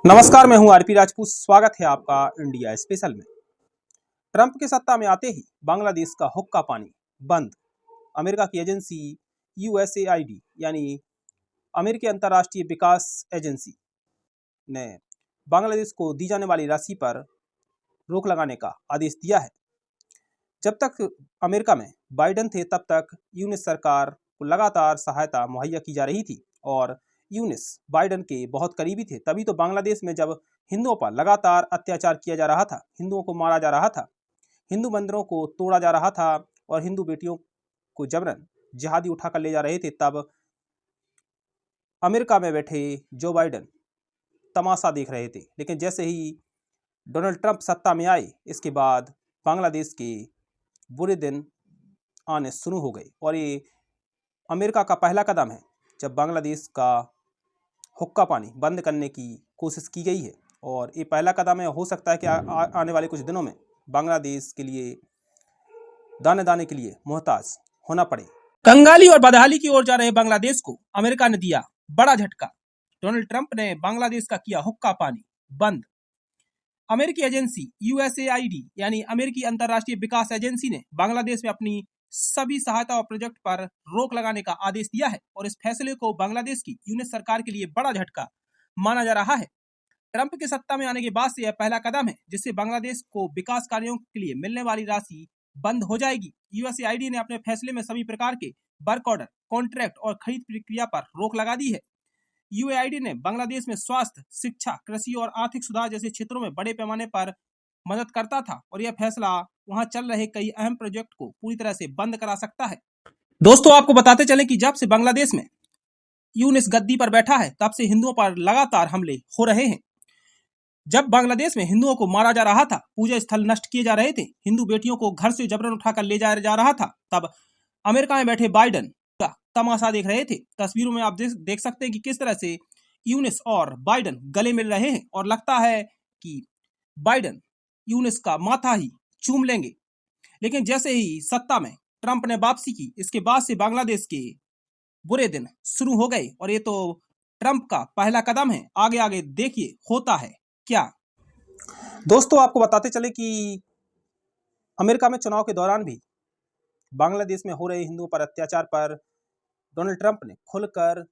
नमस्कार, मैं हूं आरपी राजपूत। स्वागत है आपका इंडिया स्पेशल में। ट्रंप के सत्ता में आते ही बांग्लादेश का हुक्का पानी बंद। अमेरिका की एजेंसी यूएसएआईडी यानी अमेरिकी अंतर्राष्ट्रीय विकास एजेंसी ने बांग्लादेश को दी जाने वाली राशि पर रोक लगाने का आदेश दिया है। जब तक अमेरिका में बाइडेन थे तब तक यूनिस सरकार को लगातार सहायता मुहैया की जा रही थी और यूनिस बाइडेन के बहुत करीबी थे। तभी तो बांग्लादेश में जब हिंदुओं पर लगातार अत्याचार किया जा रहा था, हिंदुओं को मारा जा रहा था, हिंदू मंदिरों को तोड़ा जा रहा था और हिंदू बेटियों को जबरन जिहादी उठाकर ले जा रहे थे, तब अमेरिका में बैठे जो बाइडेन तमाशा देख रहे थे। लेकिन जैसे ही डोनाल्ड ट्रंप सत्ता में आए, इसके बाद बांग्लादेश के बुरे दिन आने शुरू हो गए और ये अमेरिका का पहला कदम है जब बांग्लादेश का हुक्का पानी बंद करने की कोशिश की गई है। और ये पहला कदम है, हो सकता है कि आने वाले कुछ दिनों में बांग्लादेश के लिए दाने दाने के लिए मोहताज होना पड़े। कंगाली और बदहाली की ओर जा रहे बांग्लादेश को अमेरिका ने दिया बड़ा झटका। डोनाल्ड ट्रंप ने बांग्लादेश का किया हुक्का पानी बंद। अमेरिकी एजेंसी यूएसएआईडी यानी अमेरिकी अंतर्राष्ट्रीय विकास एजेंसी ने बांग्लादेश में अपनी सभी सहायता और प्रोजेक्ट पर रोक लगाने का आदेश दिया है और इस फैसले को बांग्लादेश की यूनिस सरकार के लिए बड़ा झटका माना जा रहा है। ट्रंप के सत्ता में आने के बाद से यह पहला कदम है जिससे बांग्लादेश को विकास कार्यों के लिए मिलने वाली राशि बंद हो जाएगी। यूएसएआईडी ने अपने फैसले में सभी प्रकार के वर्क ऑर्डर, कॉन्ट्रैक्ट और खरीद प्रक्रिया पर रोक लगा दी है। यूएआईडी ने बांग्लादेश में स्वास्थ्य, शिक्षा, कृषि और आर्थिक सुधार जैसे क्षेत्रों में बड़े पैमाने पर मदद करता था और यह फैसला वहां चल रहे कई अहम प्रोजेक्ट को पूरी तरह से बंद करा सकता है। दोस्तों, आपको बताते चलें कि जब से बांग्लादेश में यूनिस गद्दी पर बैठा है तब से हिंदुओं पर लगातार हमले हो रहे हैं। जब बांग्लादेश में हिंदुओं को मारा जा रहा था, पूजा स्थल नष्ट किए जा रहे थे, हिंदू बेटियों को घर से जबरन उठाकर ले जा रहा था, तब अमेरिका में बैठे बाइडेन का तमाशा देख रहे थे। तस्वीरों में आप देख सकते हैं कि किस तरह से यूनिस और बाइडेन गले मिल रहे हैं और लगता है कि बाइडेन यूनिस का माथा ही चूम लेंगे। लेकिन जैसे ही सत्ता में ट्रंप ने वापसी की, इसके बाद से बांग्लादेश के बुरे दिन शुरू हो गए और ये तो ट्रंप का पहला कदम है। आगे आगे देखिए होता है क्या। दोस्तों, आपको बताते चले कि अमेरिका में चुनाव के दौरान भी बांग्लादेश में हो रहे हिंदुओं पर अत्याचार पर डोनाल्ड ट्रंप ने खुलकर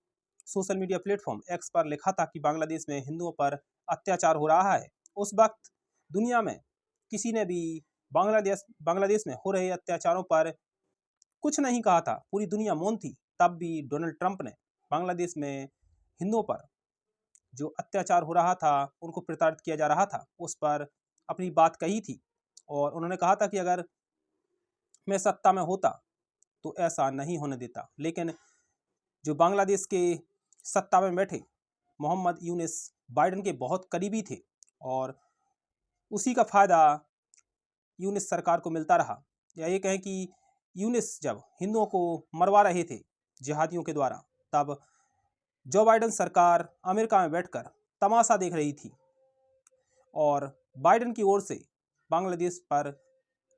सोशल मीडिया प्लेटफॉर्म एक्स पर लिखा था कि बांग्लादेश में हिंदुओं पर अत्याचार हो रहा है। उस वक्त दुनिया में किसी ने भी बांग्लादेश में हो रहे अत्याचारों पर कुछ नहीं कहा था, पूरी दुनिया मौन थी। तब भी डोनाल्ड ट्रंप ने बांग्लादेश में हिंदुओं पर जो अत्याचार हो रहा था, उनको प्रताड़ित किया जा रहा था, उस पर अपनी बात कही थी और उन्होंने कहा था कि अगर मैं सत्ता में होता तो ऐसा नहीं होने देता। लेकिन जो बांग्लादेश के सत्ता में बैठे मोहम्मद यूनिस बाइडेन के बहुत करीबी थे और उसी का फायदा यूनिस सरकार को मिलता रहा। या ये कहें कि यूनिस जब हिंदुओं को मरवा रहे थे जिहादियों के द्वारा, तब जो बाइडेन सरकार अमेरिका में बैठकर तमाशा देख रही थी और बाइडेन की ओर से बांग्लादेश पर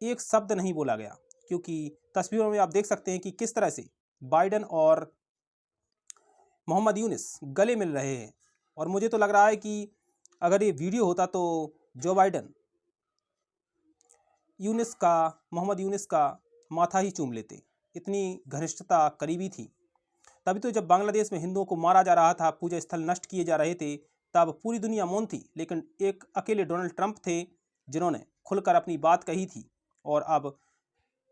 एक शब्द नहीं बोला गया, क्योंकि तस्वीरों में आप देख सकते हैं कि किस तरह से बाइडेन और मोहम्मद यूनिस गले मिल रहे हैं। और मुझे तो लग रहा है कि अगर ये वीडियो होता तो जो बाइडेन मोहम्मद यूनिस का माथा ही चूम लेते, इतनी घनिष्ठता करीबी थी। तभी तो जब बांग्लादेश में हिंदुओं को मारा जा रहा था, पूजा स्थल नष्ट किए जा रहे थे, तब पूरी दुनिया मौन थी। लेकिन एक अकेले डोनाल्ड ट्रंप थे जिन्होंने खुलकर अपनी बात कही थी और अब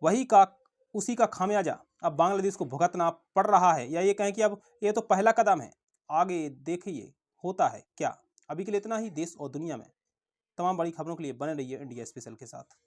उसी का खामियाजा अब बांग्लादेश को भुगतना पड़ रहा है। या ये कहें कि अब ये तो पहला कदम है, आगे देखिए होता है क्या। अभी के लिए इतना ही। देश और दुनिया में तमाम बड़ी खबरों के लिए बने रहिए इंडिया स्पेशल के साथ।